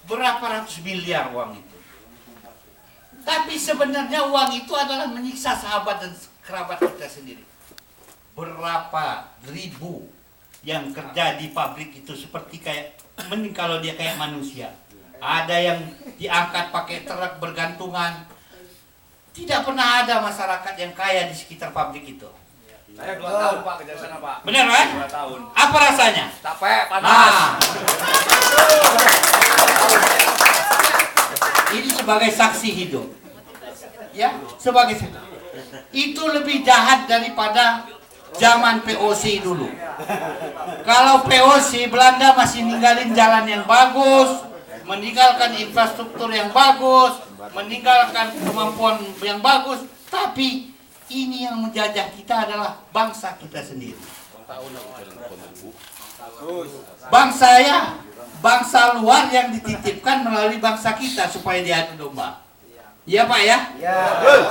berapa ratus miliar uang itu. Tapi sebenarnya uang itu adalah menyiksa sahabat dan kerabat kita sendiri. Berapa ribu yang kerja di pabrik itu seperti kayak, mending kalau dia kayak manusia. Ada yang diangkat pakai truk bergantungan. Tidak pernah ada masyarakat yang kaya di sekitar pabrik itu. Saya 2 tahun Pak kerja sana Pak. Benar kan? 2 tahun. Apa rasanya? Capek, panas. Ini sebagai saksi hidup. Ya, sebagai saksi. Itu lebih jahat daripada zaman POC dulu. Kalau POC, Belanda masih ninggalin jalan yang bagus, meninggalkan infrastruktur yang bagus, meninggalkan kemampuan yang bagus, tapi ini yang menjajah kita adalah bangsa kita sendiri. Bangsa luar yang dititipkan melalui bangsa kita supaya diadu domba. Iya Pak ya? Ya.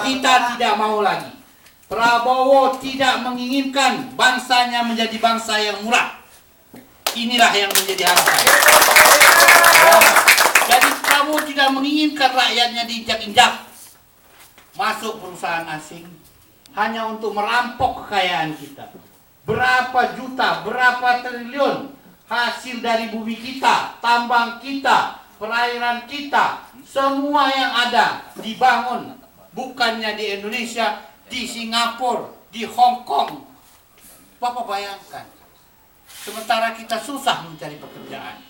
Kita tidak mau lagi. Prabowo tidak menginginkan bangsanya menjadi bangsa yang murah. Inilah yang menjadi harapan. Ya. Jadi Prabowo tidak menginginkan rakyatnya diinjak-injak masuk perusahaan asing hanya untuk merampok kekayaan kita. Berapa juta, berapa triliun hasil dari bumi kita, tambang kita, perairan kita, semua yang ada dibangun bukannya di Indonesia, di Singapura, di Hong Kong. Bapak bayangkan, sementara kita susah mencari pekerjaan,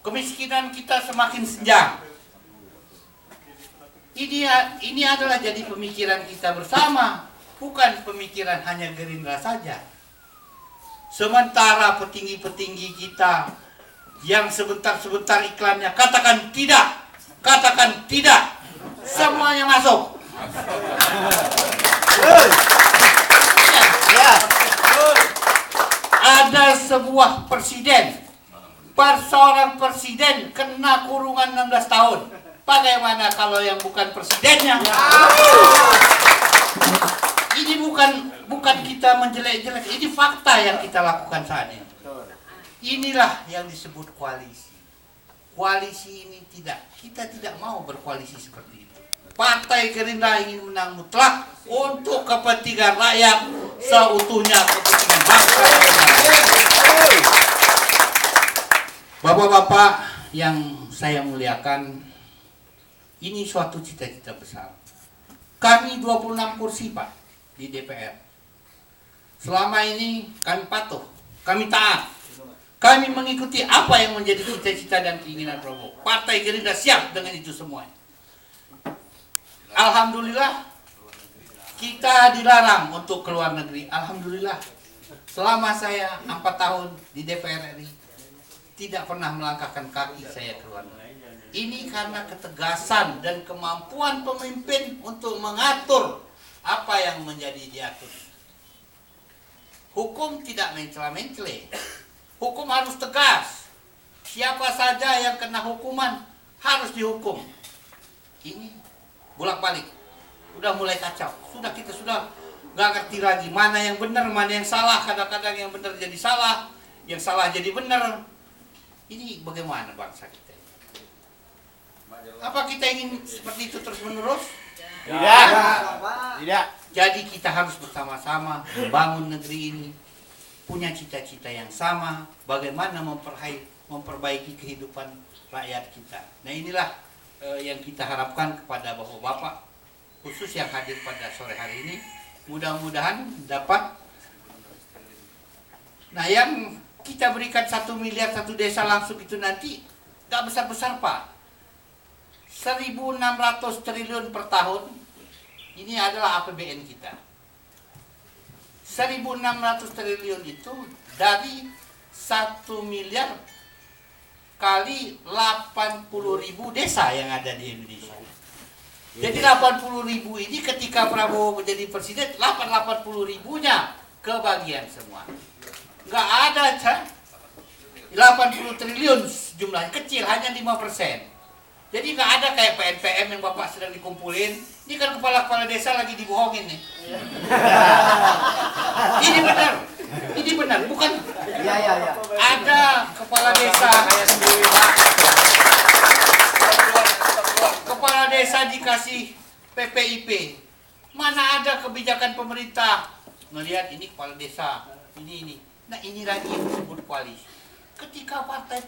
kemiskinan kita semakin senjang. Ini adalah jadi pemikiran kita bersama, bukan pemikiran hanya Gerindra saja. Sementara petinggi-petinggi kita yang sebentar-sebentar iklannya katakan tidak, semuanya masuk. Ada sebuah presiden, seorang presiden kena kurungan 16 tahun. Bagaimana kalau yang bukan presidennya? Ini bukan kita menjelek-jelek, ini fakta yang kita lakukan saat ini. Inilah yang disebut koalisi. Koalisi ini kita tidak mau berkoalisi seperti itu. Partai Gerindra ingin menang mutlak untuk kepentingan rakyat seutuhnya, kepentingan bangsa. Bapak-bapak yang saya muliakan, ini suatu cita-cita besar. Kami 26 kursi Pak di DPR. Selama ini kami patuh, kami taat. Kami mengikuti apa yang menjadi cita-cita dan keinginan Prabowo. Partai Gerindra siap dengan itu semua. Alhamdulillah kita dilarang untuk keluar negeri. Alhamdulillah selama saya 4 tahun di DPR RI tidak pernah melangkahkan kaki saya keluar negeri. Ini karena ketegasan dan kemampuan pemimpin untuk mengatur apa yang menjadi diatur. Hukum tidak mencela-mencela. Hukum harus tegas. Siapa saja yang kena hukuman harus dihukum. Ini bolak-balik. Udah mulai kacau. Kita sudah nggak ngerti lagi mana yang benar, mana yang salah. Kadang-kadang yang benar jadi salah, yang salah jadi benar. Ini bagaimana bangsa kita? Apa kita ingin seperti itu terus-menerus? Tidak. Jadi kita harus bersama-sama membangun negeri ini, punya cita-cita yang sama, bagaimana memperbaiki kehidupan rakyat kita. Nah inilah yang kita harapkan kepada bapak-bapak, khusus yang hadir pada sore hari ini. Mudah-mudahan dapat. Nah yang kita berikan 1 miliar satu desa langsung itu nanti gak besar-besar Pak. 1.600 triliun per tahun, ini adalah APBN kita. 1.600 triliun itu dari 1 miliar kali 80.000 desa yang ada di Indonesia. Jadi 80.000 ini ketika Prabowo menjadi presiden, 80.000-nya kebagian semua. Nggak ada 80 triliun jumlahnya, kecil, hanya 5%. Jadi nggak ada kayak PNPM yang Bapak sedang dikumpulin. Ini kan kepala-kepala desa lagi dibohongin nih. Ini benar, bukan? Ya. Ada kepala desa kayak sendiri Pak. desa dikasih PPIP. Mana ada kebijakan pemerintah ngelihat ini kepala desa ini. Nah ini lagi yang disebut koalisi. Ketika partai